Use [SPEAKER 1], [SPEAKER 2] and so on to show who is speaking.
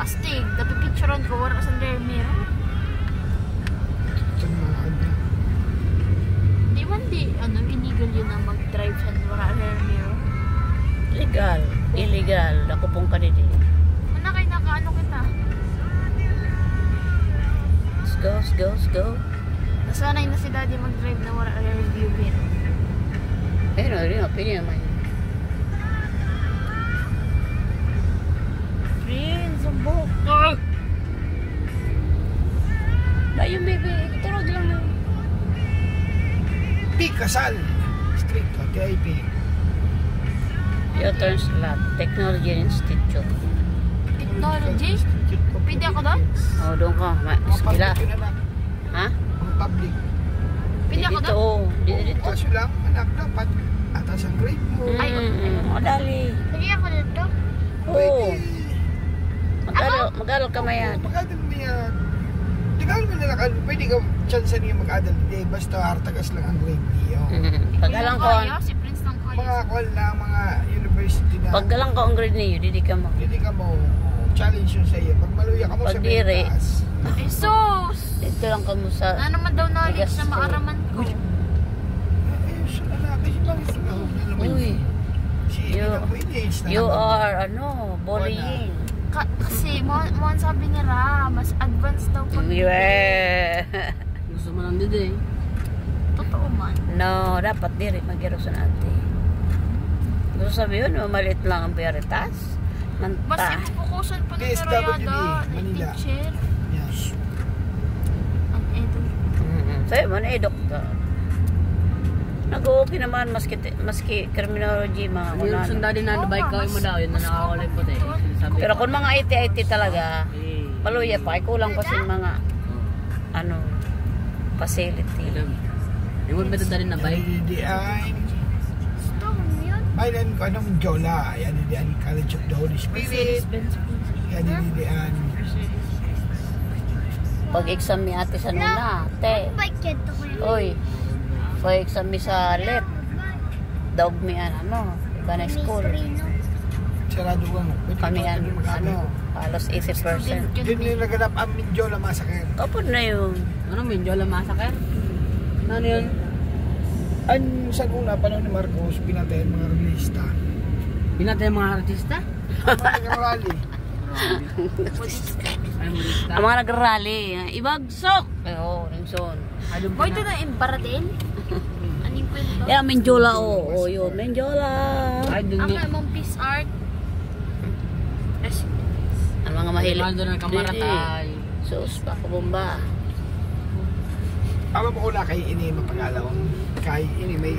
[SPEAKER 1] Astig, napipicturean ko, wala sa rear mirror. Di man illegal yun na mag-drive sa wala rear mirror.
[SPEAKER 2] Legal. Illegal. Ako pong kanidi.
[SPEAKER 1] Ano kayo nakaano kita?
[SPEAKER 2] Let's go.
[SPEAKER 1] Nasanay na si daddy mag-drive na wala rear view mirror.
[SPEAKER 2] Pero, pwede naman.
[SPEAKER 1] Prince, ang buhok.
[SPEAKER 2] Bayong baby, turog lang na.
[SPEAKER 3] Kasal. Street to, TIP.
[SPEAKER 2] U-turns lot. Technology Institute.
[SPEAKER 1] Technology? Pwede ako doon?
[SPEAKER 2] Oh, doon ka. Sila. Ha?
[SPEAKER 3] Mga public.
[SPEAKER 1] Pwede ako
[SPEAKER 2] Dito,
[SPEAKER 1] doon?
[SPEAKER 2] dito.
[SPEAKER 3] Kaso lang, anak, dapat atas ang grade mo.
[SPEAKER 1] Ay,
[SPEAKER 2] dali.
[SPEAKER 1] pwede ako dito?
[SPEAKER 2] Oo. Mag-aral ka mayan.
[SPEAKER 3] Mag-adal mo yan. Di ka naman nalakan, pwede ka chance niya mag-adal. Hindi, basta hartagas lang ang grade niyo.
[SPEAKER 2] Paggalang ko,
[SPEAKER 1] Si Prince lang kaya.
[SPEAKER 3] Mga call na, mga university na.
[SPEAKER 2] paggalang ko ang grade niyo, hindi ka mo.
[SPEAKER 3] Hindi ka mo challenge yun sa iyo. Pag maluya ka mo sa
[SPEAKER 2] Pagdiri.
[SPEAKER 3] bentas.
[SPEAKER 1] Jesus!
[SPEAKER 2] Dito lang ka mo sa...
[SPEAKER 1] Ano naman daw knowledge
[SPEAKER 2] Bigas
[SPEAKER 1] na
[SPEAKER 2] ko.
[SPEAKER 1] maaraman ko?
[SPEAKER 3] Ayos, lalaki si Bangis.
[SPEAKER 2] Uy,
[SPEAKER 3] Si Inang Winage.
[SPEAKER 2] you are, bullying.
[SPEAKER 1] Kasi, mo sabi ni Ra, mas advanced daw pag
[SPEAKER 2] Yeah.
[SPEAKER 4] Gusto mo lang dito eh.
[SPEAKER 1] totoo man.
[SPEAKER 2] No, dapat diri mag-irosan ate. Gusto sabihin, maliit lang ang prioritas.
[SPEAKER 1] Mas
[SPEAKER 2] Manta.
[SPEAKER 1] ipupukusan pa ni
[SPEAKER 3] DSWD,
[SPEAKER 1] Rayada, ni
[SPEAKER 3] Manila.
[SPEAKER 1] teacher.
[SPEAKER 3] Yes.
[SPEAKER 1] Ang edo.
[SPEAKER 2] Sa'yo man, doktor. Nag-okay naman, maski criminology, mga
[SPEAKER 4] Yung
[SPEAKER 2] kunano.
[SPEAKER 4] sundali na bike ko mo daw, yun na nakakulay po eh. Sinasabi
[SPEAKER 2] Pero
[SPEAKER 4] ko.
[SPEAKER 2] kung mga IT talaga,
[SPEAKER 4] Eh,
[SPEAKER 2] paluya pa, ay kulang pa sa mga, facility.
[SPEAKER 4] Yung mo beto dali na bike.
[SPEAKER 3] Didian.
[SPEAKER 1] Gusto mo yun?
[SPEAKER 3] Bailan ko anong Jola. Yan didian College of the Holy Spirit.
[SPEAKER 1] Mercedes-Benz.
[SPEAKER 3] Yan didian.
[SPEAKER 2] Pag-exam ni ate sa nuna, te. Oy, pag-exam mi sa let. Daog mi iba na school.
[SPEAKER 3] Sarado ka mo. Pwede
[SPEAKER 2] Kami
[SPEAKER 3] ka mag-ano.
[SPEAKER 2] halos 80%.
[SPEAKER 3] Yun yung naganap ang Minjola Massacre.
[SPEAKER 2] Kapag na yun.
[SPEAKER 4] Ano, Minjola Massacre? Ano yun?
[SPEAKER 3] Sa una, panahon ni Marcos, pinatay ang mga realista.
[SPEAKER 4] Pinatay ang mga artista?
[SPEAKER 3] Mga nag-rally.
[SPEAKER 4] Ay, mulista.
[SPEAKER 2] Ang mga nag-rally, ibagsok. Oo, Ringson.
[SPEAKER 1] Boy, ito na Imbaratin? Aning pwede ba?
[SPEAKER 2] Yeah, Menjola, yun. Menjola.
[SPEAKER 4] Ay, dun
[SPEAKER 1] Ang
[SPEAKER 4] nga.
[SPEAKER 1] mong peace art.
[SPEAKER 2] Ang mga mahilig.
[SPEAKER 4] Ronaldo ng Kamaratay.
[SPEAKER 2] Sus, pakabomba.
[SPEAKER 3] Alam mo ko na kay ini mapag-alaw. Kay ini may